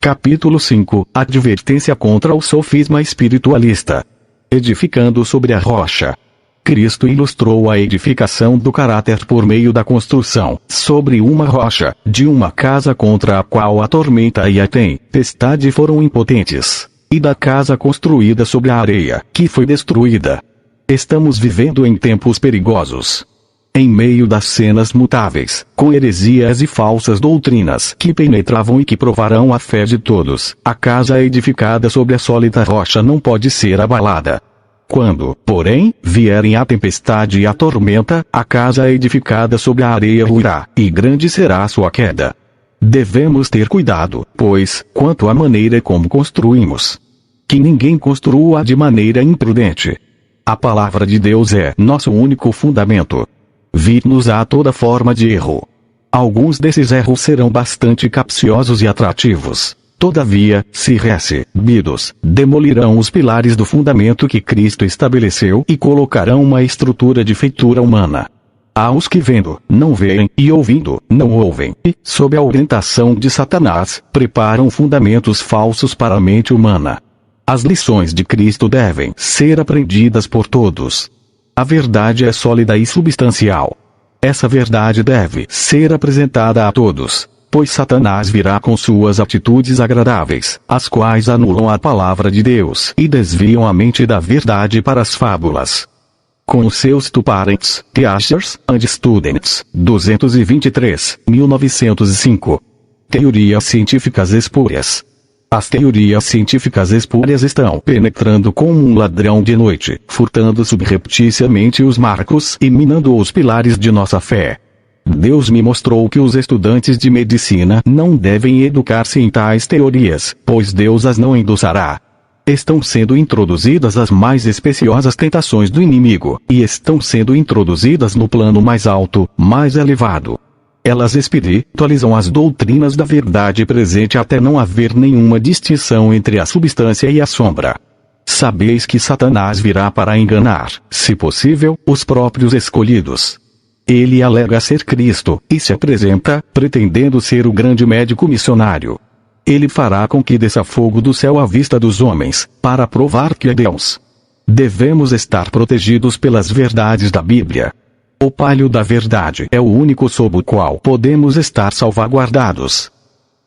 Capítulo 5 – Advertência contra o sofisma espiritualista. Edificando sobre a rocha. Cristo ilustrou a edificação do caráter por meio da construção, sobre uma rocha, de uma casa contra a qual a tormenta e a tempestade foram impotentes, e da casa construída sobre a areia, que foi destruída. Estamos vivendo em tempos perigosos. Em meio das cenas mutáveis, com heresias e falsas doutrinas que penetravam e que provarão a fé de todos, a casa edificada sobre a sólida rocha não pode ser abalada. Quando, porém, vierem a tempestade e a tormenta, a casa edificada sobre a areia ruirá, e grande será a sua queda. Devemos ter cuidado, pois, quanto à maneira como construímos, que ninguém construa de maneira imprudente. A palavra de Deus é nosso único fundamento. Vir-nos a toda forma de erro. Alguns desses erros serão bastante capciosos e atrativos. Todavia, se recebidos, demolirão os pilares do fundamento que Cristo estabeleceu e colocarão uma estrutura de feitura humana. Há os que vendo, não veem, e ouvindo, não ouvem, e, sob a orientação de Satanás, preparam fundamentos falsos para a mente humana. As lições de Cristo devem ser aprendidas por todos. A verdade é sólida e substancial. Essa verdade deve ser apresentada a todos, pois Satanás virá com suas atitudes agradáveis, as quais anulam a palavra de Deus e desviam a mente da verdade para as fábulas. Com os seus two parents, teachers and students, 223, 1905. Teorias científicas espúrias. As teorias científicas espúrias estão penetrando como um ladrão de noite, furtando subrepticiamente os marcos e minando os pilares de nossa fé. Deus me mostrou que os estudantes de medicina não devem educar-se em tais teorias, pois Deus as não endossará. Estão sendo introduzidas as mais especiosas tentações do inimigo, e estão sendo introduzidas no plano mais alto, mais elevado. Elas espiritualizam as doutrinas da verdade presente até não haver nenhuma distinção entre a substância e a sombra. Sabeis que Satanás virá para enganar, se possível, os próprios escolhidos. Ele alega ser Cristo, e se apresenta, pretendendo ser o grande médico missionário. Ele fará com que desça fogo do céu à vista dos homens, para provar que é Deus. Devemos estar protegidos pelas verdades da Bíblia. O palho da verdade é o único sob o qual podemos estar salvaguardados.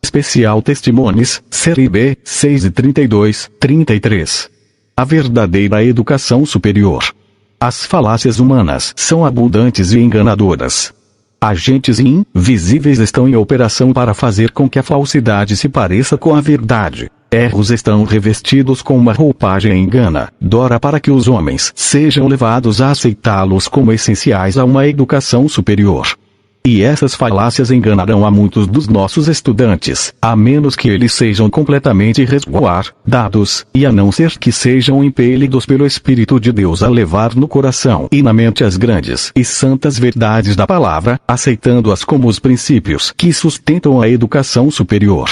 Especial Testemunhos, Série B, 632, 33. A verdadeira educação superior. As falácias humanas são abundantes e enganadoras. Agentes invisíveis estão em operação para fazer com que a falsidade se pareça com a verdade. Erros estão revestidos com uma roupagem enganadora para que os homens sejam levados a aceitá-los como essenciais a uma educação superior. E essas falácias enganarão a muitos dos nossos estudantes, a menos que eles sejam completamente resguardados, e a não ser que sejam impelidos pelo Espírito de Deus a levar no coração e na mente as grandes e santas verdades da palavra, aceitando-as como os princípios que sustentam a educação superior.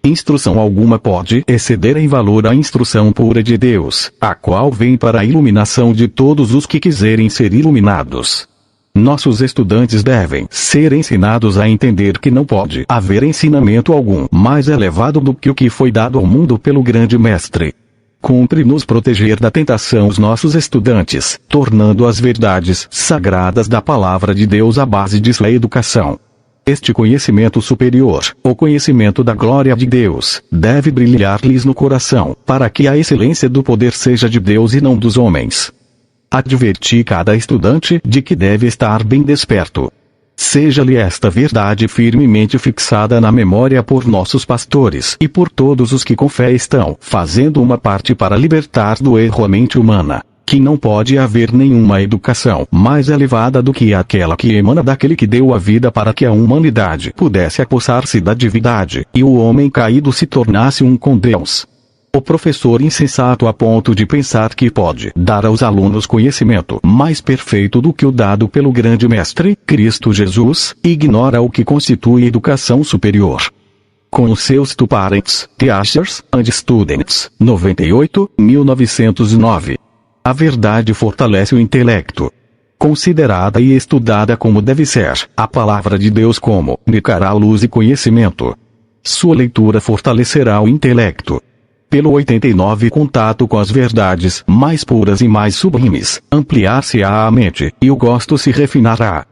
Instrução alguma pode exceder em valor a instrução pura de Deus, a qual vem para a iluminação de todos os que quiserem ser iluminados. Nossos estudantes devem ser ensinados a entender que não pode haver ensinamento algum mais elevado do que o que foi dado ao mundo pelo grande Mestre. Cumpre-nos proteger da tentação os nossos estudantes, tornando as verdades sagradas da palavra de Deus a base de sua educação. Este conhecimento superior, o conhecimento da glória de Deus, deve brilhar-lhes no coração, para que a excelência do poder seja de Deus e não dos homens. Adverti cada estudante de que deve estar bem desperto. Seja-lhe esta verdade firmemente fixada na memória por nossos pastores e por todos os que com fé estão fazendo uma parte para libertar do erro a mente humana. Que não pode haver nenhuma educação mais elevada do que aquela que emana daquele que deu a vida para que a humanidade pudesse apossar-se da divindade, e o homem caído se tornasse um com Deus. O professor insensato a ponto de pensar que pode dar aos alunos conhecimento mais perfeito do que o dado pelo grande Mestre, Cristo Jesus, ignora o que constitui educação superior. Com os seus two parents, teachers and students, 98, 1909. A verdade fortalece o intelecto. Considerada e estudada como deve ser, a palavra de Deus como indicará luz e conhecimento. Sua leitura fortalecerá o intelecto. Pelo 89, contato com as verdades mais puras e mais sublimes, ampliar-se-á a mente, e o gosto se refinará.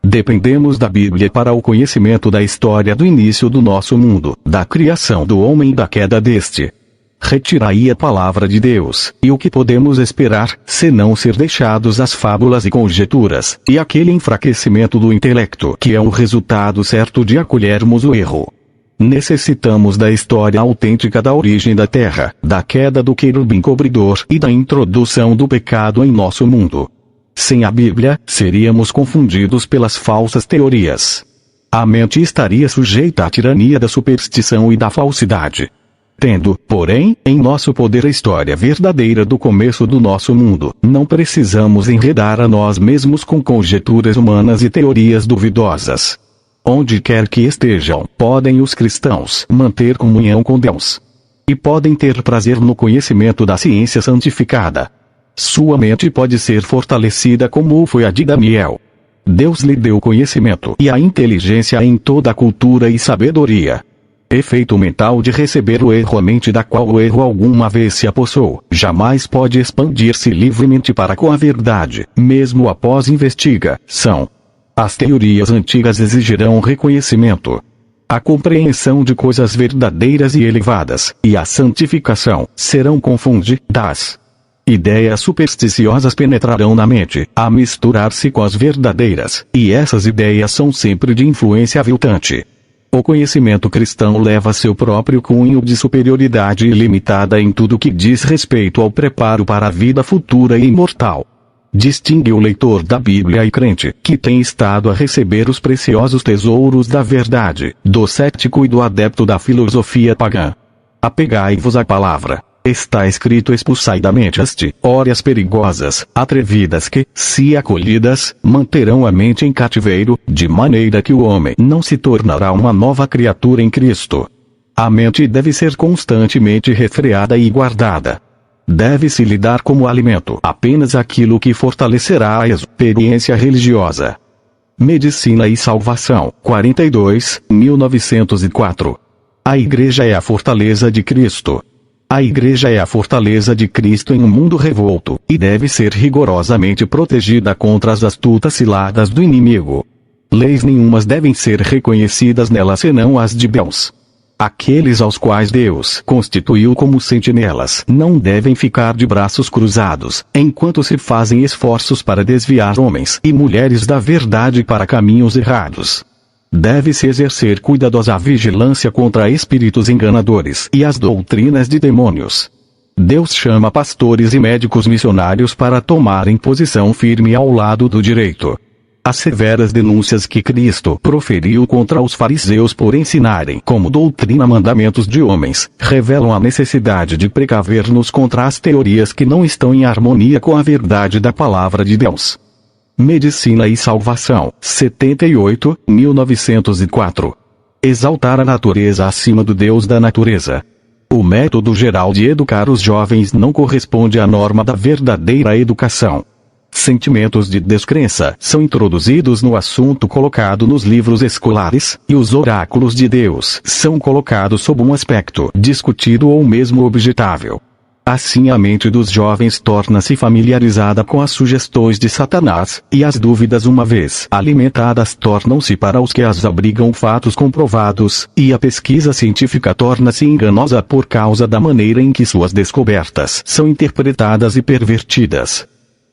Dependemos da Bíblia para o conhecimento da história do início do nosso mundo, da criação do homem e da queda deste. Retirai a palavra de Deus, e o que podemos esperar, senão ser deixados às fábulas e conjecturas, e aquele enfraquecimento do intelecto que é um resultado certo de acolhermos o erro. Necessitamos da história autêntica da origem da Terra, da queda do querubim cobridor e da introdução do pecado em nosso mundo. Sem a Bíblia, seríamos confundidos pelas falsas teorias. A mente estaria sujeita à tirania da superstição e da falsidade. Tendo, porém, em nosso poder a história verdadeira do começo do nosso mundo, não precisamos enredar a nós mesmos com conjecturas humanas e teorias duvidosas. Onde quer que estejam, podem os cristãos manter comunhão com Deus. E podem ter prazer no conhecimento da ciência santificada. Sua mente pode ser fortalecida como foi a de Daniel. Deus lhe deu conhecimento e a inteligência em toda a cultura e sabedoria. Efeito mental de receber o erro, a mente da qual o erro alguma vez se apossou, jamais pode expandir-se livremente para com a verdade, mesmo após investigação. As teorias antigas exigirão reconhecimento. A compreensão de coisas verdadeiras e elevadas, e a santificação, serão confundidas. Ideias supersticiosas penetrarão na mente, a misturar-se com as verdadeiras, e essas ideias são sempre de influência aviltante. O conhecimento cristão leva seu próprio cunho de superioridade ilimitada em tudo que diz respeito ao preparo para a vida futura e imortal. Distingue o leitor da Bíblia e crente, que tem estado a receber os preciosos tesouros da verdade, do cético e do adepto da filosofia pagã. Apegai-vos à palavra. Está escrito: expulsai da mente as teorias perigosas, atrevidas que, se acolhidas, manterão a mente em cativeiro, de maneira que o homem não se tornará uma nova criatura em Cristo. A mente deve ser constantemente refreada e guardada. Deve-se lhe dar como alimento apenas aquilo que fortalecerá a experiência religiosa. Medicina e Salvação, 42, 1904. A Igreja é a fortaleza de Cristo. A Igreja é a fortaleza de Cristo em um mundo revolto, e deve ser rigorosamente protegida contra as astutas ciladas do inimigo. Leis nenhumas devem ser reconhecidas nela senão as de Deus. Aqueles aos quais Deus constituiu como sentinelas não devem ficar de braços cruzados, enquanto se fazem esforços para desviar homens e mulheres da verdade para caminhos errados. Deve-se exercer cuidadosa vigilância contra espíritos enganadores e as doutrinas de demônios. Deus chama pastores e médicos missionários para tomarem posição firme ao lado do direito. As severas denúncias que Cristo proferiu contra os fariseus por ensinarem como doutrina mandamentos de homens, revelam a necessidade de precaver-nos contra as teorias que não estão em harmonia com a verdade da palavra de Deus. Medicina e Salvação, 78, 1904. Exaltar a natureza acima do Deus da natureza. O método geral de educar os jovens não corresponde à norma da verdadeira educação. Sentimentos de descrença são introduzidos no assunto colocado nos livros escolares, e os oráculos de Deus são colocados sob um aspecto discutido ou mesmo objetável. Assim a mente dos jovens torna-se familiarizada com as sugestões de Satanás, e as dúvidas, uma vez alimentadas, tornam-se para os que as abrigam fatos comprovados, e a pesquisa científica torna-se enganosa por causa da maneira em que suas descobertas são interpretadas e pervertidas.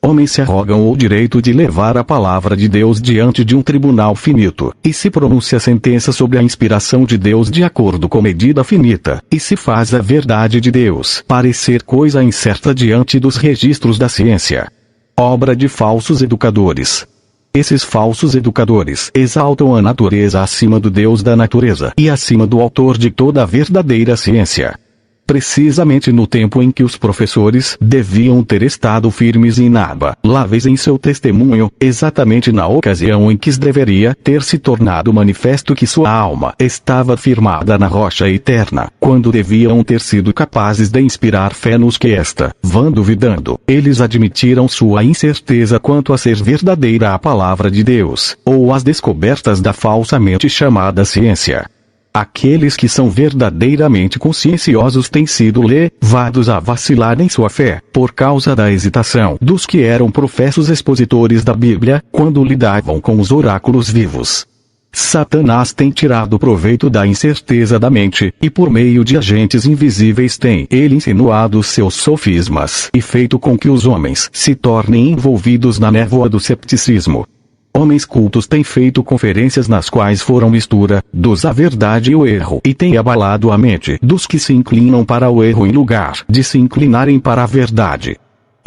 Homens se arrogam o direito de levar a palavra de Deus diante de um tribunal finito, e se pronuncia a sentença sobre a inspiração de Deus de acordo com medida finita, e se faz a verdade de Deus parecer coisa incerta diante dos registros da ciência. Obra de falsos educadores. Esses falsos educadores exaltam a natureza acima do Deus da natureza e acima do autor de toda a verdadeira ciência. Precisamente no tempo em que os professores deviam ter estado firmes e inabaláveis em seu testemunho, exatamente na ocasião em que deveria ter se tornado manifesto que sua alma estava firmada na rocha eterna, quando deviam ter sido capazes de inspirar fé nos que estavam duvidando, eles admitiram sua incerteza quanto a ser verdadeira a palavra de Deus, ou as descobertas da falsamente chamada ciência. Aqueles que são verdadeiramente conscienciosos têm sido levados a vacilar em sua fé, por causa da hesitação dos que eram professos expositores da Bíblia, quando lidavam com os oráculos vivos. Satanás tem tirado proveito da incerteza da mente, e por meio de agentes invisíveis tem ele insinuado seus sofismas e feito com que os homens se tornem envolvidos na névoa do cepticismo. Homens cultos têm feito conferências nas quais foram mistura dos a verdade e o erro e têm abalado a mente dos que se inclinam para o erro em lugar de se inclinarem para a verdade.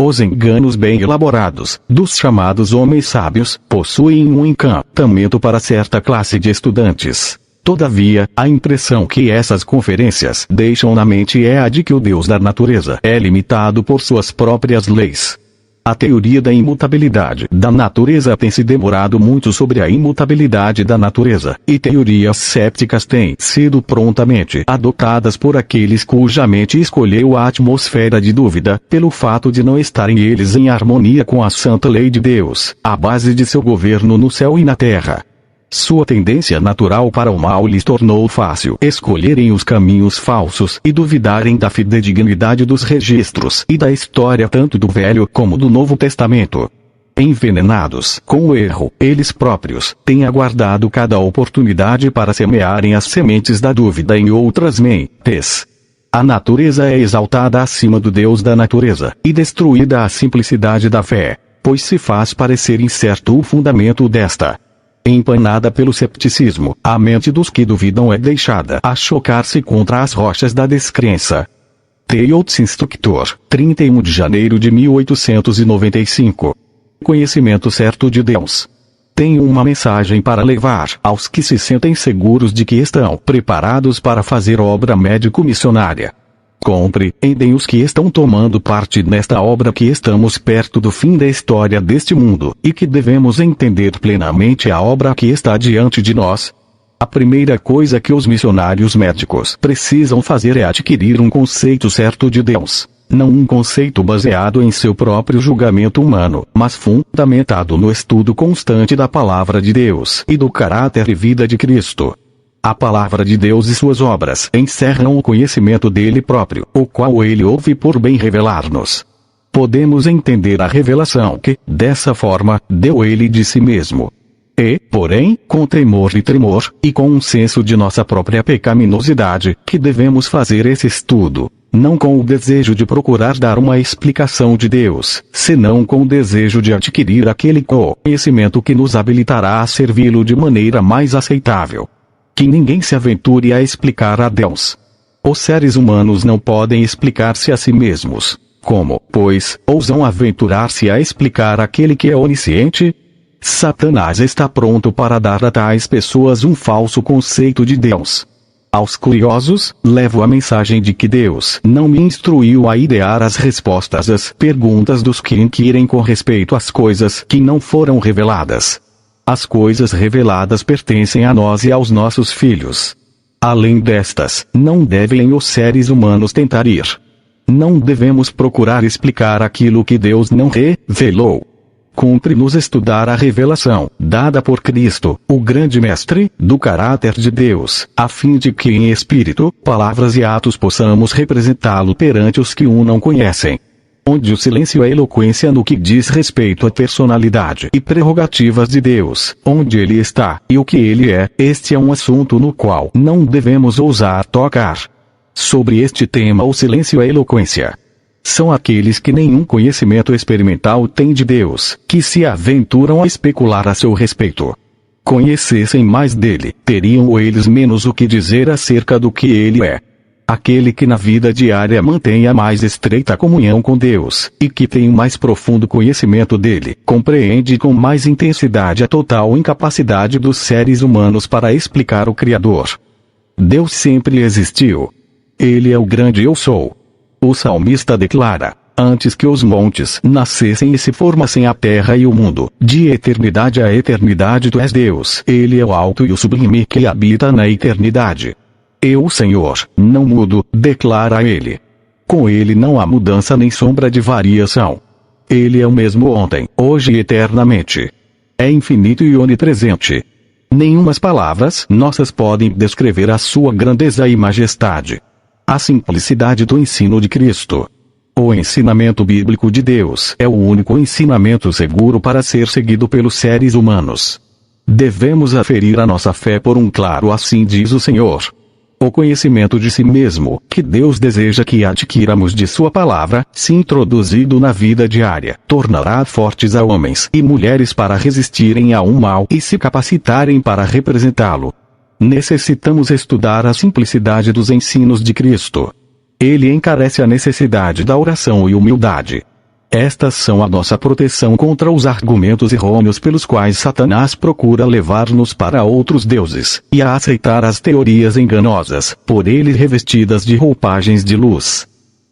Os enganos bem elaborados dos chamados homens sábios possuem um encantamento para certa classe de estudantes. Todavia, a impressão que essas conferências deixam na mente é a de que o Deus da natureza é limitado por suas próprias leis. A teoria da imutabilidade da natureza tem se demorado muito sobre a imutabilidade da natureza, e teorias cépticas têm sido prontamente adotadas por aqueles cuja mente escolheu a atmosfera de dúvida, pelo fato de não estarem eles em harmonia com a santa lei de Deus, a base de seu governo no céu e na terra. Sua tendência natural para o mal lhes tornou fácil escolherem os caminhos falsos e duvidarem da fidedignidade dos registros e da história tanto do Velho como do Novo Testamento. Envenenados com o erro, eles próprios têm aguardado cada oportunidade para semearem as sementes da dúvida em outras mentes. A natureza é exaltada acima do Deus da natureza, e destruída a simplicidade da fé, pois se faz parecer incerto o fundamento desta. Empanada pelo cepticismo, a mente dos que duvidam é deixada a chocar-se contra as rochas da descrença. Teilhard Instructor, 31 de janeiro de 1895. Conhecimento certo de Deus. Tenho uma mensagem para levar aos que se sentem seguros de que estão preparados para fazer obra médico-missionária. Compreendem os que estão tomando parte nesta obra que estamos perto do fim da história deste mundo, e que devemos entender plenamente a obra que está diante de nós. A primeira coisa que os missionários médicos precisam fazer é adquirir um conceito certo de Deus. Não um conceito baseado em seu próprio julgamento humano, mas fundamentado no estudo constante da Palavra de Deus e do caráter e vida de Cristo. A Palavra de Deus e suas obras encerram o conhecimento dele próprio, o qual ele houve por bem revelar-nos. Podemos entender a revelação que, dessa forma, deu ele de si mesmo. E, porém, com temor e tremor, e com um senso de nossa própria pecaminosidade, que devemos fazer esse estudo, não com o desejo de procurar dar uma explicação de Deus, senão com o desejo de adquirir aquele conhecimento que nos habilitará a servi-lo de maneira mais aceitável. Que ninguém se aventure a explicar a Deus. Os seres humanos não podem explicar-se a si mesmos. Como, pois, ousam aventurar-se a explicar aquele que é onisciente? Satanás está pronto para dar a tais pessoas um falso conceito de Deus. Aos curiosos, levo a mensagem de que Deus não me instruiu a idear as respostas às perguntas dos que inquirem com respeito às coisas que não foram reveladas. As coisas reveladas pertencem a nós e aos nossos filhos. Além destas, não devem os seres humanos tentar ir. Não devemos procurar explicar aquilo que Deus não revelou. Cumpre-nos estudar a revelação, dada por Cristo, o grande mestre, do caráter de Deus, a fim de que em espírito, palavras e atos possamos representá-lo perante os que o não conhecem. Onde o silêncio é eloquência no que diz respeito à personalidade e prerrogativas de Deus, onde ele está, e o que ele é, este é um assunto no qual não devemos ousar tocar. Sobre este tema o silêncio é eloquência. São aqueles que nenhum conhecimento experimental têm de Deus, que se aventuram a especular a seu respeito. Conhecessem mais dele, teriam eles menos o que dizer acerca do que ele é. Aquele que na vida diária mantém a mais estreita comunhão com Deus, e que tem o mais profundo conhecimento dele, compreende com mais intensidade a total incapacidade dos seres humanos para explicar o Criador. Deus sempre existiu. Ele é o grande Eu Sou. O salmista declara: antes que os montes nascessem e se formassem a terra e o mundo, de eternidade a eternidade tu és Deus. Ele é o alto e o sublime que habita na eternidade. Eu, Senhor, não mudo, declara ele. Com ele não há mudança nem sombra de variação. Ele é o mesmo ontem, hoje e eternamente. É infinito e onipresente. Nenhumas palavras nossas podem descrever a sua grandeza e majestade. A simplicidade do ensino de Cristo. O ensinamento bíblico de Deus é o único ensinamento seguro para ser seguido pelos seres humanos. Devemos aferir a nossa fé por um claro assim diz o Senhor. O conhecimento de si mesmo, que Deus deseja que adquiramos de sua palavra, se introduzido na vida diária, tornará fortes a homens e mulheres para resistirem a um mal e se capacitarem para representá-lo. Necessitamos estudar a simplicidade dos ensinos de Cristo. Ele encarece a necessidade da oração e humildade. Estas são a nossa proteção contra os argumentos errôneos pelos quais Satanás procura levar-nos para outros deuses, e a aceitar as teorias enganosas, por ele revestidas de roupagens de luz.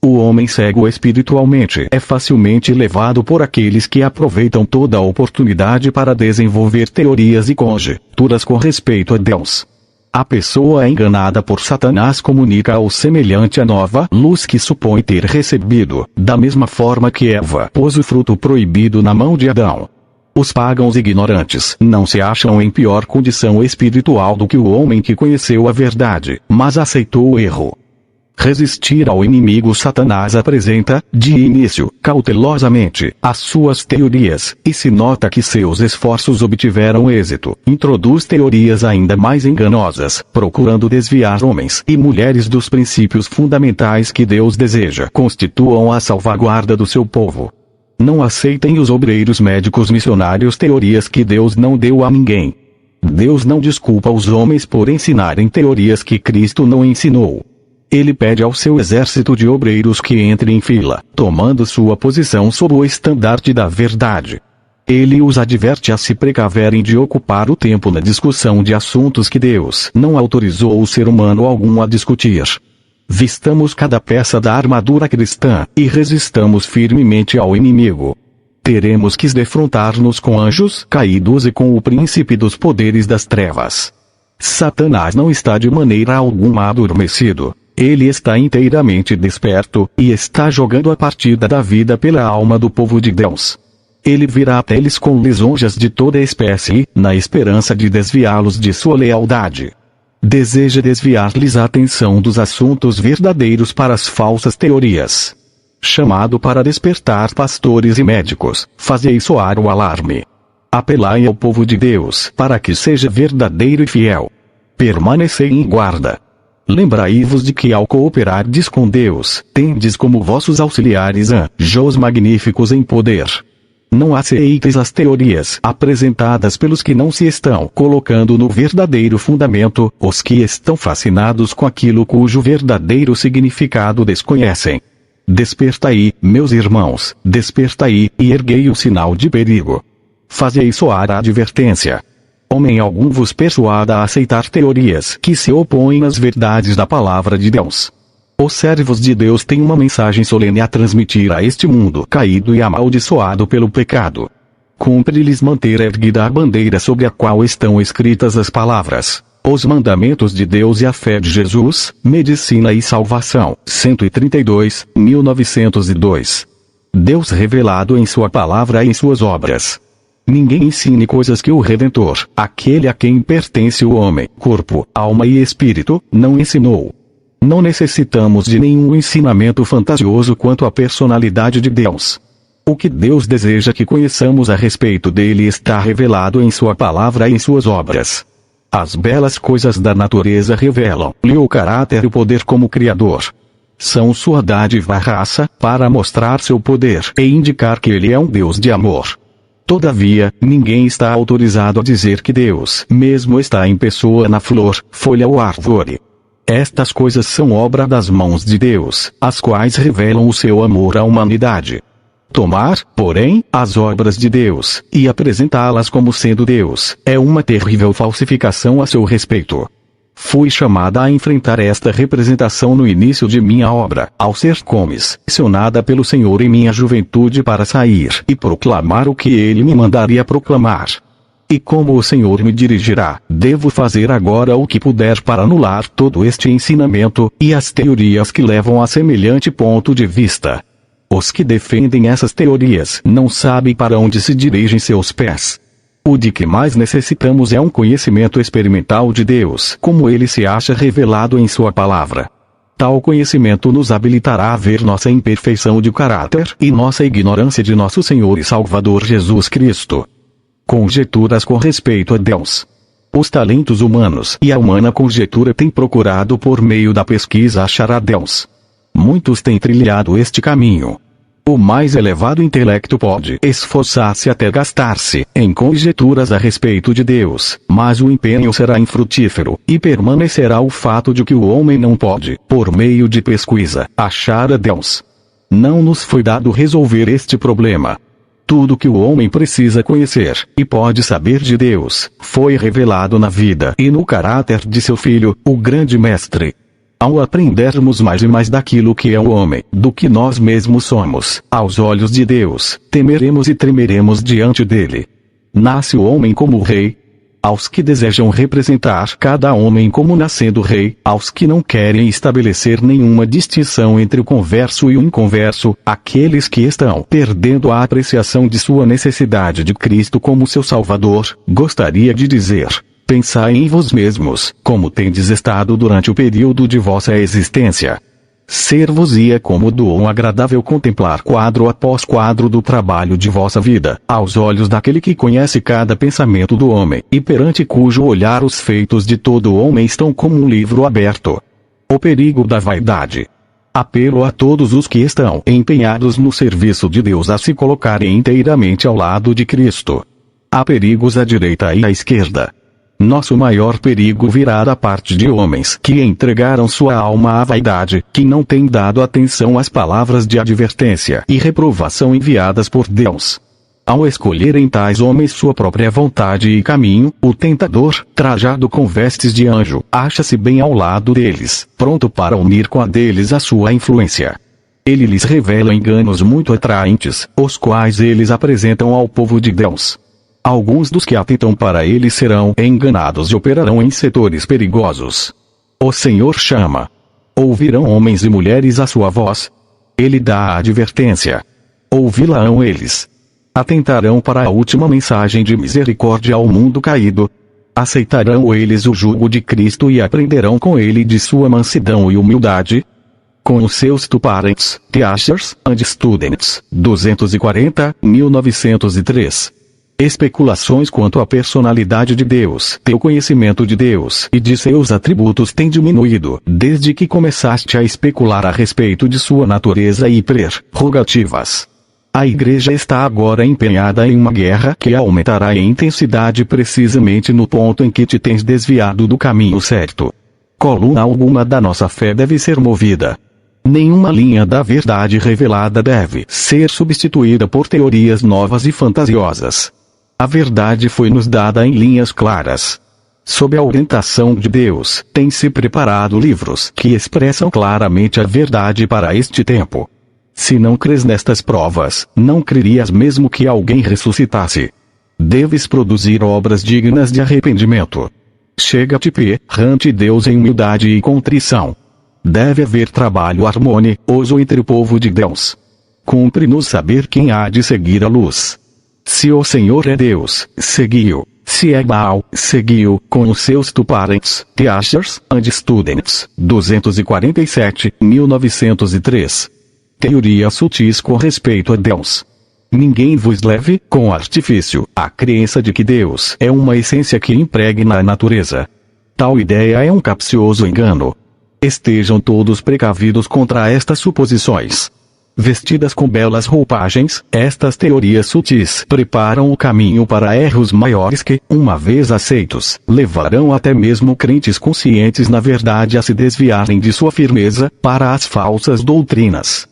O homem cego espiritualmente é facilmente levado por aqueles que aproveitam toda a oportunidade para desenvolver teorias e conjecturas com respeito a Deus. A pessoa enganada por Satanás comunica ao semelhante a nova luz que supõe ter recebido, da mesma forma que Eva pôs o fruto proibido na mão de Adão. Os pagãos ignorantes não se acham em pior condição espiritual do que o homem que conheceu a verdade, mas aceitou o erro. Resistir ao inimigo Satanás apresenta, de início, cautelosamente, as suas teorias, e se nota que seus esforços obtiveram êxito, introduz teorias ainda mais enganosas, procurando desviar homens e mulheres dos princípios fundamentais que Deus deseja constituam a salvaguarda do seu povo. Não aceitem os obreiros médicos missionários teorias que Deus não deu a ninguém. Deus não desculpa os homens por ensinarem teorias que Cristo não ensinou. Ele pede ao seu exército de obreiros que entre em fila, tomando sua posição sob o estandarte da verdade. Ele os adverte a se precaverem de ocupar o tempo na discussão de assuntos que Deus não autorizou o ser humano algum a discutir. Vistamos cada peça da armadura cristã, e resistamos firmemente ao inimigo. Teremos que defrontar-nos com anjos caídos e com o príncipe dos poderes das trevas. Satanás não está de maneira alguma adormecido. Ele está inteiramente desperto, e está jogando a partida da vida pela alma do povo de Deus. Ele virá até eles com lisonjas de toda espécie, na esperança de desviá-los de sua lealdade. Deseja desviar-lhes a atenção dos assuntos verdadeiros para as falsas teorias. Chamado para despertar pastores e médicos, fazei soar o alarme. Apelai ao povo de Deus para que seja verdadeiro e fiel. Permanecei em guarda. Lembrai-vos de que ao cooperardes com Deus, tendes como vossos auxiliares anjos magníficos em poder. Não aceiteis as teorias apresentadas pelos que não se estão colocando no verdadeiro fundamento, os que estão fascinados com aquilo cujo verdadeiro significado desconhecem. Despertai, meus irmãos, despertai, e erguei o sinal de perigo. Fazei soar a advertência. Homem algum vos persuada a aceitar teorias que se opõem às verdades da palavra de Deus. Os servos de Deus têm uma mensagem solene a transmitir a este mundo caído e amaldiçoado pelo pecado. Cumpre-lhes manter erguida a bandeira sobre a qual estão escritas as palavras: os mandamentos de Deus e a fé de Jesus, medicina e salvação. 132, 1902. Deus revelado em sua palavra e em suas obras. Ninguém ensine coisas que o Redentor, aquele a quem pertence o homem, corpo, alma e espírito, não ensinou. Não necessitamos de nenhum ensinamento fantasioso quanto à personalidade de Deus. O que Deus deseja que conheçamos a respeito dele está revelado em sua palavra e em suas obras. As belas coisas da natureza revelam-lhe o caráter e o poder como Criador. São sua dádiva à raça, para mostrar seu poder e indicar que ele é um Deus de amor. Todavia, ninguém está autorizado a dizer que Deus mesmo está em pessoa na flor, folha ou árvore. Estas coisas são obra das mãos de Deus, as quais revelam o seu amor à humanidade. Tomar, porém, as obras de Deus, e apresentá-las como sendo Deus, é uma terrível falsificação a seu respeito. Fui chamada a enfrentar esta representação no início de minha obra, ao ser comissionada pelo Senhor em minha juventude para sair e proclamar o que Ele me mandaria proclamar. E como o Senhor me dirigirá, devo fazer agora o que puder para anular todo este ensinamento, e as teorias que levam a semelhante ponto de vista. Os que defendem essas teorias não sabem para onde se dirigem seus pés. O de que mais necessitamos é um conhecimento experimental de Deus, como ele se acha revelado em sua palavra. Tal conhecimento nos habilitará a ver nossa imperfeição de caráter e nossa ignorância de nosso Senhor e Salvador Jesus Cristo. Conjecturas com respeito a Deus. Os talentos humanos e a humana conjectura têm procurado por meio da pesquisa achar a Deus. Muitos têm trilhado este caminho. O mais elevado intelecto pode esforçar-se até gastar-se em conjecturas a respeito de Deus, mas o empenho será infrutífero, e permanecerá o fato de que o homem não pode, por meio de pesquisa, achar a Deus. Não nos foi dado resolver este problema. Tudo que o homem precisa conhecer, e pode saber de Deus, foi revelado na vida e no caráter de seu Filho, o grande Mestre. Ao aprendermos mais e mais daquilo que é o homem, do que nós mesmos somos, aos olhos de Deus, temeremos e tremeremos diante dele. Nasce o homem como rei. Aos que desejam representar cada homem como nascendo rei, aos que não querem estabelecer nenhuma distinção entre o converso e o inconverso, aqueles que estão perdendo a apreciação de sua necessidade de Cristo como seu Salvador, gostaria de dizer: pensai em vós mesmos, como tendes estado durante o período de vossa existência. Ser-vos-ia cômodo ou agradável contemplar quadro após quadro do trabalho de vossa vida, aos olhos daquele que conhece cada pensamento do homem, e perante cujo olhar os feitos de todo homem estão como um livro aberto. O perigo da vaidade. Apelo a todos os que estão empenhados no serviço de Deus a se colocarem inteiramente ao lado de Cristo. Há perigos à direita e à esquerda. Nosso maior perigo virá da parte de homens que entregaram sua alma à vaidade, que não têm dado atenção às palavras de advertência e reprovação enviadas por Deus. Ao escolherem tais homens sua própria vontade e caminho, o tentador, trajado com vestes de anjo, acha-se bem ao lado deles, pronto para unir com a deles a sua influência. Ele lhes revela enganos muito atraentes, os quais eles apresentam ao povo de Deus. Alguns dos que atentam para ele serão enganados e operarão em setores perigosos. O Senhor chama. Ouvirão homens e mulheres a sua voz. Ele dá a advertência. Ouvi-la-ão eles. Atentarão para a última mensagem de misericórdia ao mundo caído. Aceitarão eles o jugo de Cristo e aprenderão com ele de sua mansidão e humildade. Com os seus parents, teachers and students, 240, 1903. Especulações quanto à personalidade de Deus. Teu conhecimento de Deus e de seus atributos tem diminuído, desde que começaste a especular a respeito de sua natureza e prerrogativas. A Igreja está agora empenhada em uma guerra que aumentará em intensidade precisamente no ponto em que te tens desviado do caminho certo. Coluna alguma da nossa fé deve ser movida. Nenhuma linha da verdade revelada deve ser substituída por teorias novas e fantasiosas. A verdade foi nos dada em linhas claras. Sob a orientação de Deus, tem-se preparado livros que expressam claramente a verdade para este tempo. Se não crês nestas provas, não crerias mesmo que alguém ressuscitasse. Deves produzir obras dignas de arrependimento. Chega-te perante Deus em humildade e contrição. Deve haver trabalho harmonioso entre o povo de Deus. Cumpre-nos saber quem há de seguir a luz. Se o Senhor é Deus, segui-o. Se é Baal, segui-o, com os seus parents, teachers and students, 247, 1903. Teorias sutis com respeito a Deus. Ninguém vos leve, com artifício, a crença de que Deus é uma essência que impregna a natureza. Tal ideia é um capcioso engano. Estejam todos precavidos contra estas suposições. Vestidas com belas roupagens, estas teorias sutis preparam o caminho para erros maiores que, uma vez aceitos, levarão até mesmo crentes conscientes na verdade a se desviarem de sua firmeza, para as falsas doutrinas.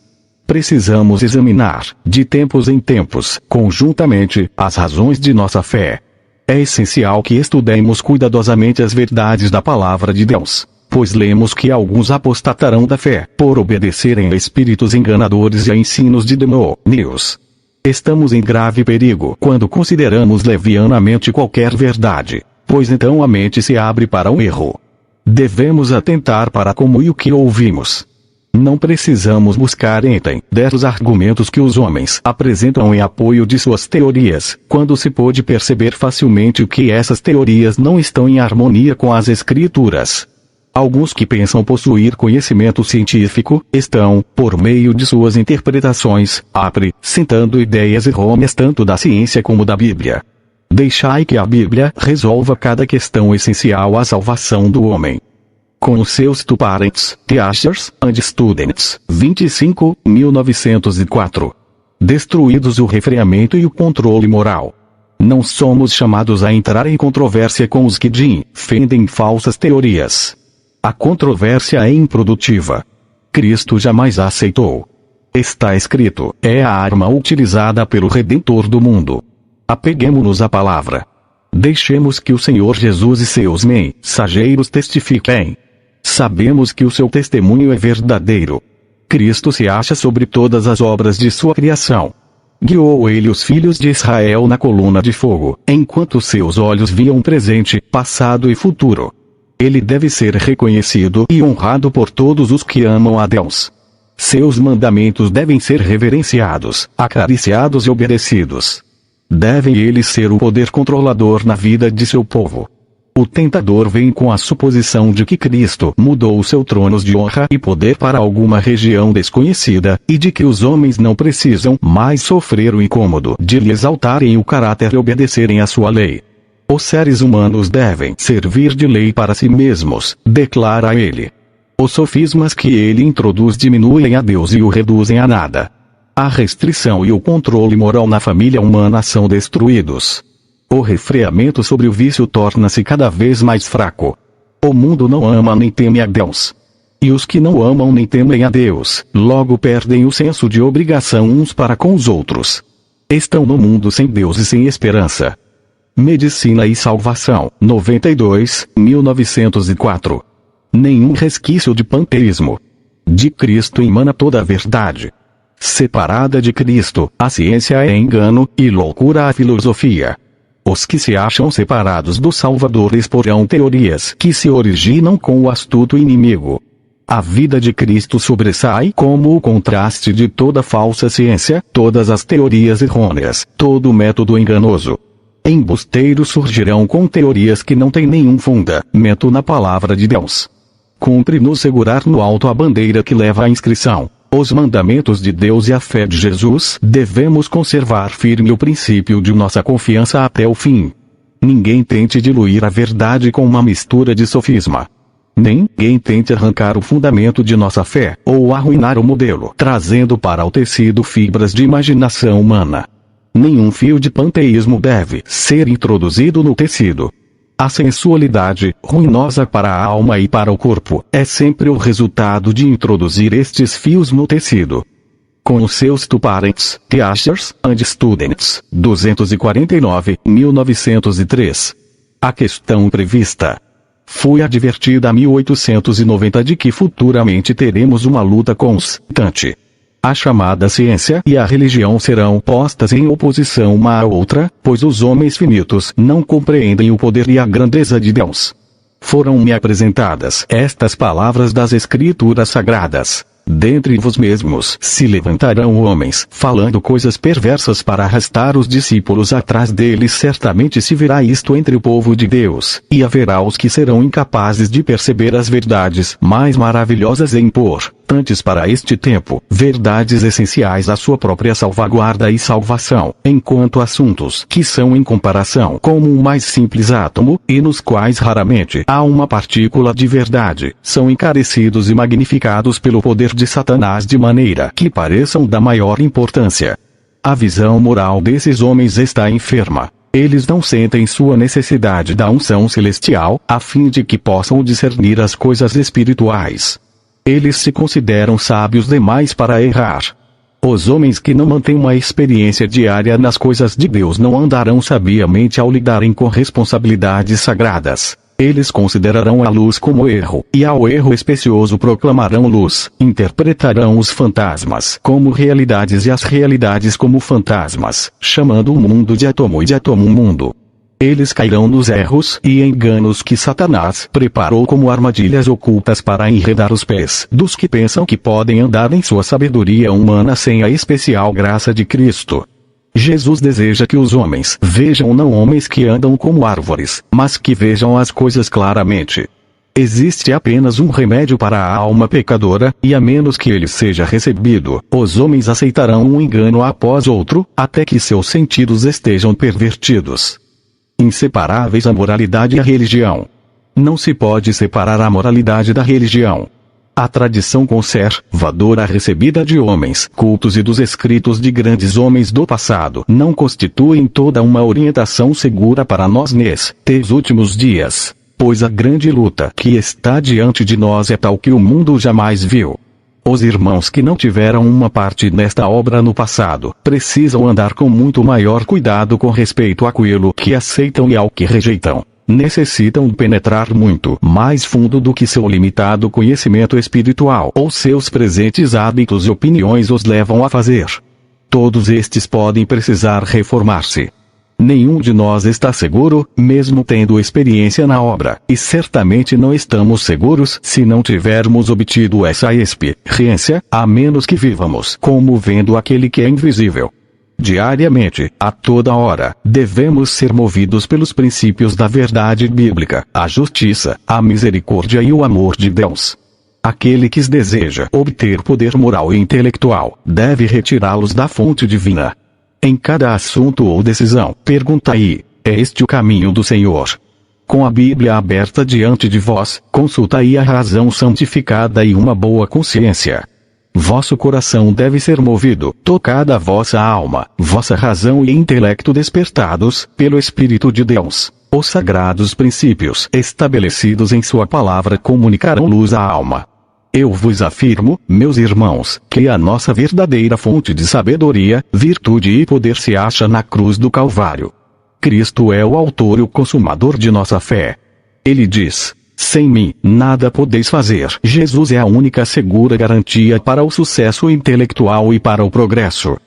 Precisamos examinar, de tempos em tempos, conjuntamente, as razões de nossa fé. É essencial que estudemos cuidadosamente as verdades da palavra de Deus. Pois lemos que alguns apostatarão da fé, por obedecerem a espíritos enganadores e a ensinos de demônios. Estamos em grave perigo quando consideramos levianamente qualquer verdade, pois então a mente se abre para o erro. Devemos atentar para como e o que ouvimos. Não precisamos buscar entender os argumentos que os homens apresentam em apoio de suas teorias, quando se pode perceber facilmente que essas teorias não estão em harmonia com as Escrituras. Alguns que pensam possuir conhecimento científico, estão, por meio de suas interpretações, apresentando ideias errôneas tanto da ciência como da Bíblia. Deixai que a Bíblia resolva cada questão essencial à salvação do homem. Com os seus Two Parents, Teachers and Students, 25, 1904. Destruídos o refreamento e o controle moral. Não somos chamados a entrar em controvérsia com os que defendem falsas teorias. A controvérsia é improdutiva. Cristo jamais a aceitou. Está escrito, é a arma utilizada pelo Redentor do mundo. Apeguemo-nos à palavra. Deixemos que o Senhor Jesus e seus mensageiros testifiquem. Sabemos que o seu testemunho é verdadeiro. Cristo se acha sobre todas as obras de sua criação. Guiou ele os filhos de Israel na coluna de fogo, enquanto seus olhos viam o presente, passado e futuro. Ele deve ser reconhecido e honrado por todos os que amam a Deus. Seus mandamentos devem ser reverenciados, acariciados e obedecidos. Deve ele ser o poder controlador na vida de seu povo. O tentador vem com a suposição de que Cristo mudou o seu trono de honra e poder para alguma região desconhecida, e de que os homens não precisam mais sofrer o incômodo de lhe exaltarem o caráter e obedecerem à sua lei. Os seres humanos devem servir de lei para si mesmos, declara ele. Os sofismas que ele introduz diminuem a Deus e o reduzem a nada. A restrição e o controle moral na família humana são destruídos. O refreamento sobre o vício torna-se cada vez mais fraco. O mundo não ama nem teme a Deus. E os que não amam nem temem a Deus, logo perdem o senso de obrigação uns para com os outros. Estão no mundo sem Deus e sem esperança. Medicina e Salvação, 92, 1904. Nenhum resquício de panteísmo. De Cristo emana toda a verdade. Separada de Cristo, a ciência é engano, e loucura a filosofia. Os que se acham separados do Salvador exporão teorias que se originam com o astuto inimigo. A vida de Cristo sobressai como o contraste de toda falsa ciência, todas as teorias errôneas, todo método enganoso. Embusteiros surgirão com teorias que não têm nenhum fundamento na palavra de Deus. Cumpre-nos segurar no alto a bandeira que leva à inscrição. Os mandamentos de Deus e a fé de Jesus, devemos conservar firme o princípio de nossa confiança até o fim. Ninguém tente diluir a verdade com uma mistura de sofisma. Ninguém tente arrancar o fundamento de nossa fé, ou arruinar o modelo, trazendo para o tecido fibras de imaginação humana. Nenhum fio de panteísmo deve ser introduzido no tecido. A sensualidade, ruinosa para a alma e para o corpo, é sempre o resultado de introduzir estes fios no tecido. Com os seus Two Parents, Teachers and Students, 249, 1903. A questão prevista. Fui advertida há 1890 de que futuramente teremos uma luta constante. A chamada ciência e a religião serão postas em oposição uma à outra, pois os homens finitos não compreendem o poder e a grandeza de Deus. Foram-me apresentadas estas palavras das Escrituras Sagradas. Dentre vos mesmos se levantarão homens, falando coisas perversas para arrastar os discípulos atrás deles. Certamente se verá isto entre o povo de Deus, e haverá os que serão incapazes de perceber as verdades mais maravilhosas e importantes para este tempo, verdades essenciais à sua própria salvaguarda e salvação, enquanto assuntos que são em comparação como um mais simples átomo, e nos quais raramente há uma partícula de verdade, são encarecidos e magnificados pelo poder de Satanás de maneira que pareçam da maior importância. A visão moral desses homens está enferma. Eles não sentem sua necessidade da unção celestial, a fim de que possam discernir as coisas espirituais. Eles se consideram sábios demais para errar. Os homens que não mantêm uma experiência diária nas coisas de Deus não andarão sabiamente ao lidarem com responsabilidades sagradas. Eles considerarão a luz como erro, e ao erro especioso proclamarão luz, interpretarão os fantasmas como realidades e as realidades como fantasmas, chamando o mundo de átomo e de átomo mundo. Eles cairão nos erros e enganos que Satanás preparou como armadilhas ocultas para enredar os pés dos que pensam que podem andar em sua sabedoria humana sem a especial graça de Cristo. Jesus deseja que os homens vejam não homens que andam como árvores, mas que vejam as coisas claramente. Existe apenas um remédio para a alma pecadora, e a menos que ele seja recebido, os homens aceitarão um engano após outro, até que seus sentidos estejam pervertidos. Inseparáveis a moralidade e a religião. Não se pode separar a moralidade da religião. A tradição conservadora recebida de homens cultos e dos escritos de grandes homens do passado não constituem toda uma orientação segura para nós nestes últimos dias, pois a grande luta que está diante de nós é tal que o mundo jamais viu. Os irmãos que não tiveram uma parte nesta obra no passado, precisam andar com muito maior cuidado com respeito àquilo que aceitam e ao que rejeitam. Necessitam penetrar muito mais fundo do que seu limitado conhecimento espiritual ou seus presentes hábitos e opiniões os levam a fazer. Todos estes podem precisar reformar-se. Nenhum de nós está seguro, mesmo tendo experiência na obra, e certamente não estamos seguros se não tivermos obtido essa experiência, a menos que vivamos como vendo aquele que é invisível. Diariamente, a toda hora, devemos ser movidos pelos princípios da verdade bíblica, a justiça, a misericórdia e o amor de Deus. Aquele que deseja obter poder moral e intelectual, deve retirá-los da fonte divina. Em cada assunto ou decisão, perguntai: é este o caminho do Senhor? Com a Bíblia aberta diante de vós, consultai a razão santificada e uma boa consciência. Vosso coração deve ser movido, tocada a vossa alma, vossa razão e intelecto despertados, pelo Espírito de Deus. Os sagrados princípios estabelecidos em sua palavra comunicarão luz à alma. Eu vos afirmo, meus irmãos, que a nossa verdadeira fonte de sabedoria, virtude e poder se acha na cruz do Calvário. Cristo é o autor e o consumador de nossa fé. Ele diz: sem mim, nada podeis fazer. Jesus é a única segura garantia para o sucesso intelectual e para o progresso.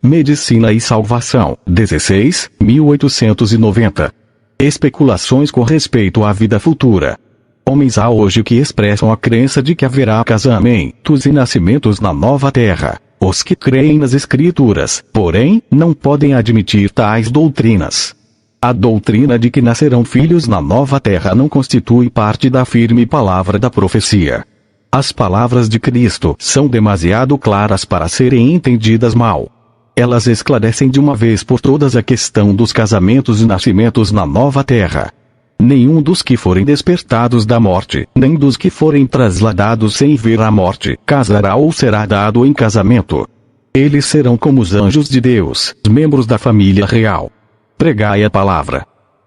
Medicina e Salvação, 16, 1890. Especulações com respeito à vida futura. Homens há hoje que expressam a crença de que haverá casamentos e nascimentos na nova terra. Os que creem nas Escrituras, porém, não podem admitir tais doutrinas. A doutrina de que nascerão filhos na nova terra não constitui parte da firme palavra da profecia. As palavras de Cristo são demasiado claras para serem entendidas mal. Elas esclarecem de uma vez por todas a questão dos casamentos e nascimentos na nova terra. Nenhum dos que forem despertados da morte, nem dos que forem trasladados sem ver a morte, casará ou será dado em casamento. Eles serão como os anjos de Deus, membros da família real. Pregai a palavra.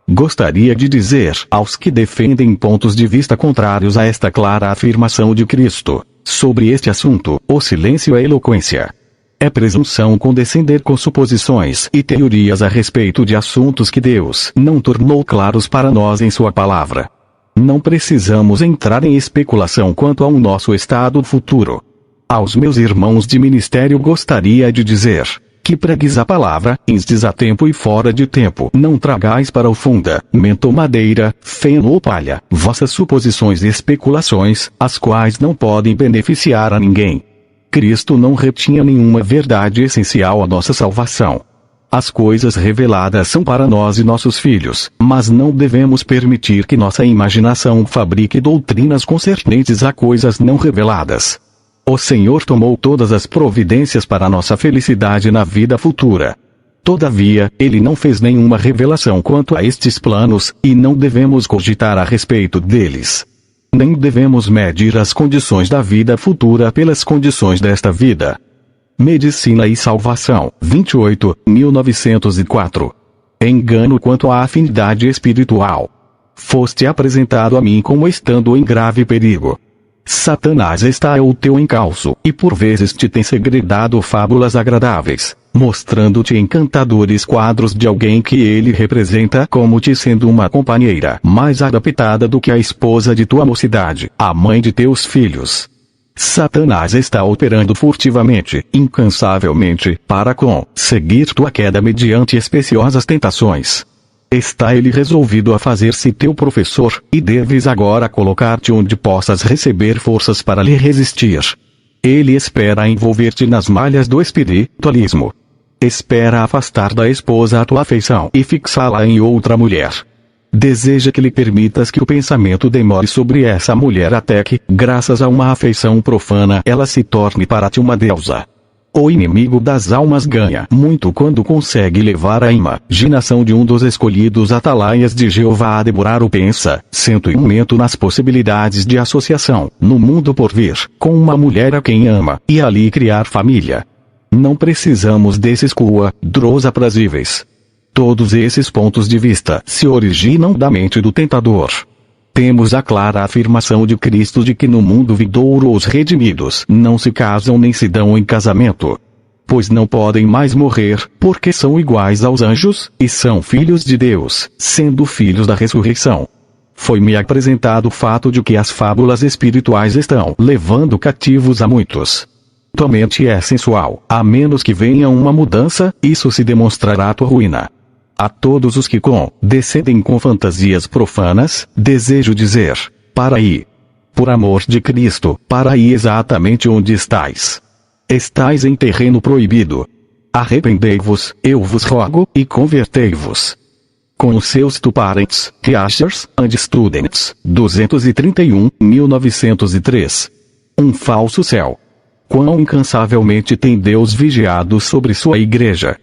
Gostaria de dizer aos que defendem pontos de vista contrários a esta clara afirmação de Cristo sobre este assunto: o silêncio é eloquência. É presunção condescender com suposições e teorias a respeito de assuntos que Deus não tornou claros para nós em sua palavra. Não precisamos entrar em especulação quanto ao nosso estado futuro. Aos meus irmãos de ministério gostaria de dizer: que pregues a palavra, instes a tempo e fora de tempo. Não tragais para o fundamento madeira, feno ou palha, vossas suposições e especulações, as quais não podem beneficiar a ninguém. Cristo não retinha nenhuma verdade essencial à nossa salvação. As coisas reveladas são para nós e nossos filhos, mas não devemos permitir que nossa imaginação fabrique doutrinas concernentes a coisas não reveladas. O Senhor tomou todas as providências para nossa felicidade na vida futura. Todavia, Ele não fez nenhuma revelação quanto a estes planos, e não devemos cogitar a respeito deles. Nem devemos medir as condições da vida futura pelas condições desta vida. Medicina e Salvação, 28, 1904. Engano quanto à afinidade espiritual. Foste apresentado a mim como estando em grave perigo. Satanás está ao teu encalço, e por vezes te tem segredado fábulas agradáveis, mostrando-te encantadores quadros de alguém que ele representa como te sendo uma companheira mais adaptada do que a esposa de tua mocidade, a mãe de teus filhos. Satanás está operando furtivamente, incansavelmente, para conseguir tua queda mediante especiosas tentações. Está ele resolvido a fazer-se teu professor, e deves agora colocar-te onde possas receber forças para lhe resistir. Ele espera envolver-te nas malhas do espiritualismo. Espera afastar da esposa a tua afeição e fixá-la em outra mulher. Deseja que lhe permitas que o pensamento demore sobre essa mulher até que, graças a uma afeição profana, ela se torne para ti uma deusa. O inimigo das almas ganha muito quando consegue levar a imaginação de um dos escolhidos atalaias de Jeová a devorar o pensamento nas possibilidades de associação, no mundo por vir, com uma mulher a quem ama, e ali criar família. Não precisamos desses quadros aprazíveis. Todos esses pontos de vista se originam da mente do tentador. Temos a clara afirmação de Cristo de que no mundo vindouro os redimidos não se casam nem se dão em casamento. Pois não podem mais morrer, porque são iguais aos anjos, e são filhos de Deus, sendo filhos da ressurreição. Foi-me apresentado o fato de que as fábulas espirituais estão levando cativos a muitos. Tua mente é sensual, a menos que venha uma mudança, isso se demonstrará tua ruína. A todos os que condescendem com fantasias profanas, desejo dizer, para aí. Por amor de Cristo, para aí exatamente onde estais. Estais em terreno proibido. Arrependei-vos, eu vos rogo, e convertei-vos. Com os seus parents, teachers and students, 231, 1903. Um falso céu. Quão incansavelmente tem Deus vigiado sobre sua igreja.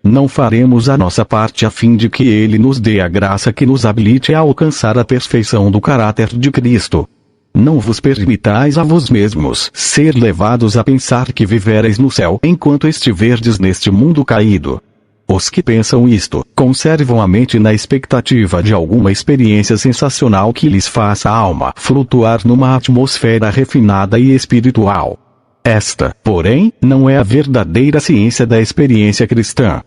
Não faremos a nossa parte a fim de que Ele nos dê a graça que nos habilite a alcançar a perfeição do caráter de Cristo. Não vos permitais a vós mesmos ser levados a pensar que vivereis no céu enquanto estiverdes neste mundo caído. Os que pensam isto, conservam a mente na expectativa de alguma experiência sensacional que lhes faça a alma flutuar numa atmosfera refinada e espiritual. Esta, porém, não é a verdadeira ciência da experiência cristã.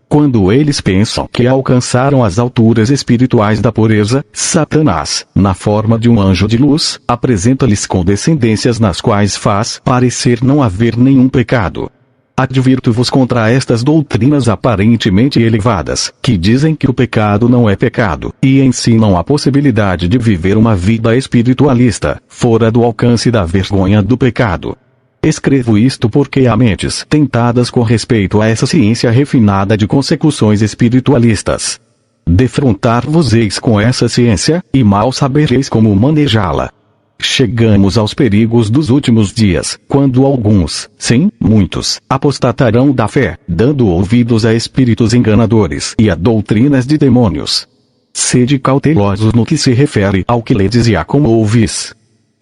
Quando eles pensam que alcançaram as alturas espirituais da pureza, Satanás, na forma de um anjo de luz, apresenta-lhes condescendências nas quais faz parecer não haver nenhum pecado. Advirto-vos contra estas doutrinas aparentemente elevadas, que dizem que o pecado não é pecado, e ensinam a possibilidade de viver uma vida espiritualista, fora do alcance da vergonha do pecado. Escrevo isto porque há mentes tentadas com respeito a essa ciência refinada de consecuções espiritualistas. Defrontar-vos-eis com essa ciência, e mal sabereis como manejá-la. Chegamos aos perigos dos últimos dias, quando alguns, sim, muitos, apostatarão da fé, dando ouvidos a espíritos enganadores e a doutrinas de demônios. Sede cautelosos no que se refere ao que ledes e a como ouvis.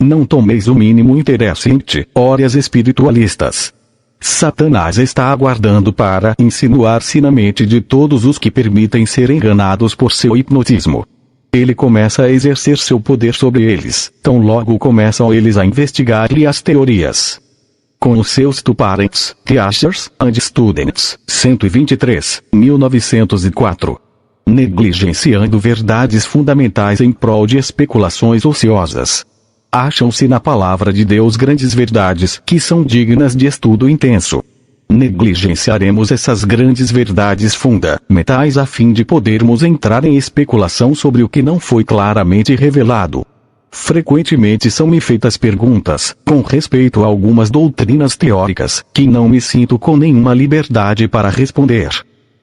Não tomeis o mínimo interesse em teorias espiritualistas. Satanás está aguardando para insinuar-se na mente de todos os que permitem ser enganados por seu hipnotismo. Ele começa a exercer seu poder sobre eles, tão logo começam eles a investigar-lhe as teorias. Com os seus parents, teachers and students, 123, 1904. Negligenciando verdades fundamentais em prol de especulações ociosas. Acham-se na palavra de Deus grandes verdades que são dignas de estudo intenso. Negligenciaremos essas grandes verdades fundamentais a fim de podermos entrar em especulação sobre o que não foi claramente revelado. Frequentemente são-me feitas perguntas, com respeito a algumas doutrinas teóricas, que não me sinto com nenhuma liberdade para responder.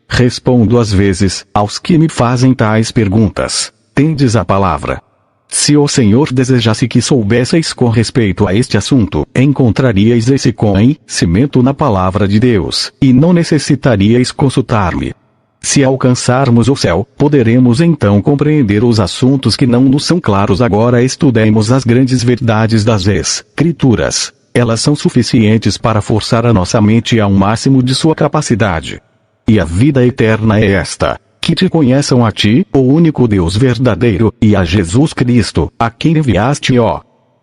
Respondo às vezes, aos que me fazem tais perguntas: tendes a palavra? Se o Senhor desejasse que soubesseis com respeito a este assunto, encontraríeis esse conhecimento na palavra de Deus, e não necessitaríeis consultar-me. Se alcançarmos o céu, poderemos então compreender os assuntos que não nos são claros agora. Estudemos as grandes verdades das Escrituras. Elas são suficientes para forçar a nossa mente ao máximo de sua capacidade. E a vida eterna é esta: que te conheçam a ti, o único Deus verdadeiro, e a Jesus Cristo, a quem enviaste, ó.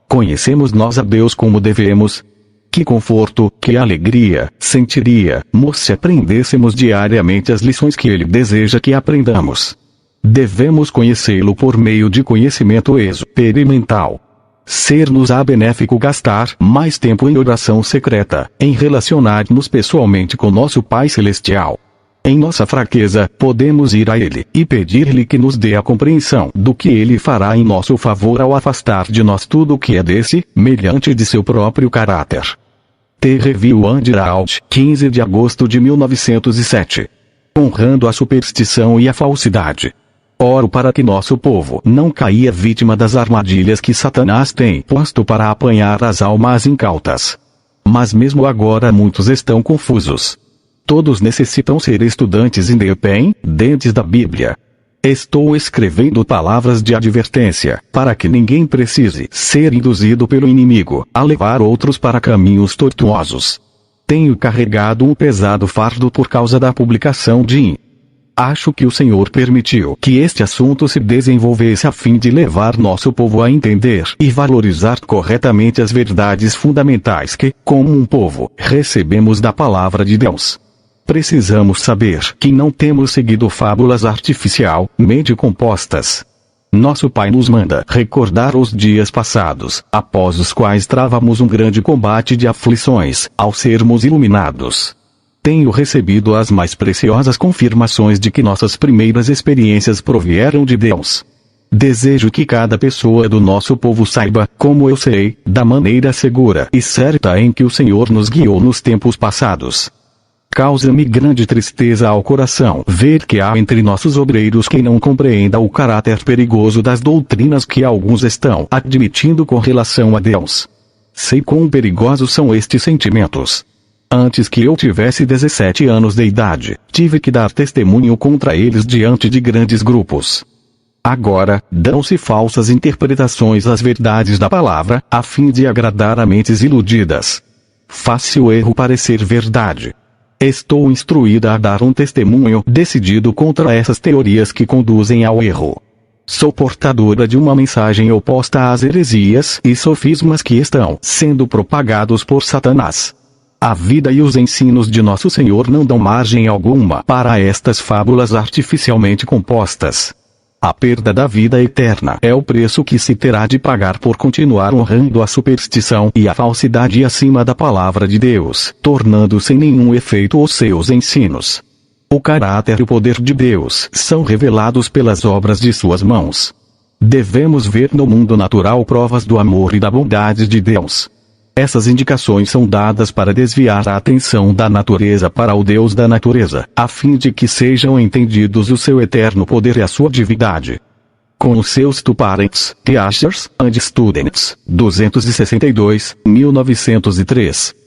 Conhecemos nós a Deus como devemos? Que conforto, que alegria sentiríamos se aprendêssemos diariamente as lições que Ele deseja que aprendamos. Devemos conhecê-lo por meio de conhecimento experimental. Ser-nos-á benéfico gastar mais tempo em oração secreta, em relacionar-nos pessoalmente com nosso Pai Celestial. Em nossa fraqueza, podemos ir a Ele e pedir-lhe que nos dê a compreensão do que Ele fará em nosso favor ao afastar de nós tudo o que é mediante de seu próprio caráter. The Review and Herald, 15 de agosto de 1907. Honrando a superstição e a falsidade. Oro para que nosso povo não caia vítima das armadilhas que Satanás tem posto para apanhar as almas incautas. Mas mesmo agora muitos estão confusos. Todos necessitam ser estudantes independentes da Bíblia. Estou escrevendo palavras de advertência, para que ninguém precise ser induzido pelo inimigo a levar outros para caminhos tortuosos. Tenho carregado um pesado fardo por causa da publicação de Acho que o Senhor permitiu que este assunto se desenvolvesse a fim de levar nosso povo a entender e valorizar corretamente as verdades fundamentais que, como um povo, recebemos da palavra de Deus. Precisamos saber que não temos seguido fábulas artificialmente compostas. Nosso Pai nos manda recordar os dias passados, após os quais travamos um grande combate de aflições, ao sermos iluminados. Tenho recebido as mais preciosas confirmações de que nossas primeiras experiências provieram de Deus. Desejo que cada pessoa do nosso povo saiba, como eu sei, da maneira segura e certa em que o Senhor nos guiou nos tempos passados. Causa-me grande tristeza ao coração ver que há entre nossos obreiros quem não compreenda o caráter perigoso das doutrinas que alguns estão admitindo com relação a Deus. Sei quão perigosos são estes sentimentos. Antes que eu tivesse 17 anos de idade, tive que dar testemunho contra eles diante de grandes grupos. Agora, dão-se falsas interpretações às verdades da palavra, a fim de agradar a mentes iludidas. Fácil erro parecer verdade. Estou instruída a dar um testemunho decidido contra essas teorias que conduzem ao erro. Sou portadora de uma mensagem oposta às heresias e sofismas que estão sendo propagados por Satanás. A vida e os ensinos de nosso Senhor não dão margem alguma para estas fábulas artificialmente compostas. A perda da vida eterna é o preço que se terá de pagar por continuar honrando a superstição e a falsidade acima da palavra de Deus, tornando sem nenhum efeito os seus ensinos. O caráter e o poder de Deus são revelados pelas obras de suas mãos. Devemos ver no mundo natural provas do amor e da bondade de Deus. Essas indicações são dadas para desviar a atenção da natureza para o Deus da natureza, a fim de que sejam entendidos o seu eterno poder e a sua divindade. Com os seus Two Parents, Teachers and Students, 262, 1903.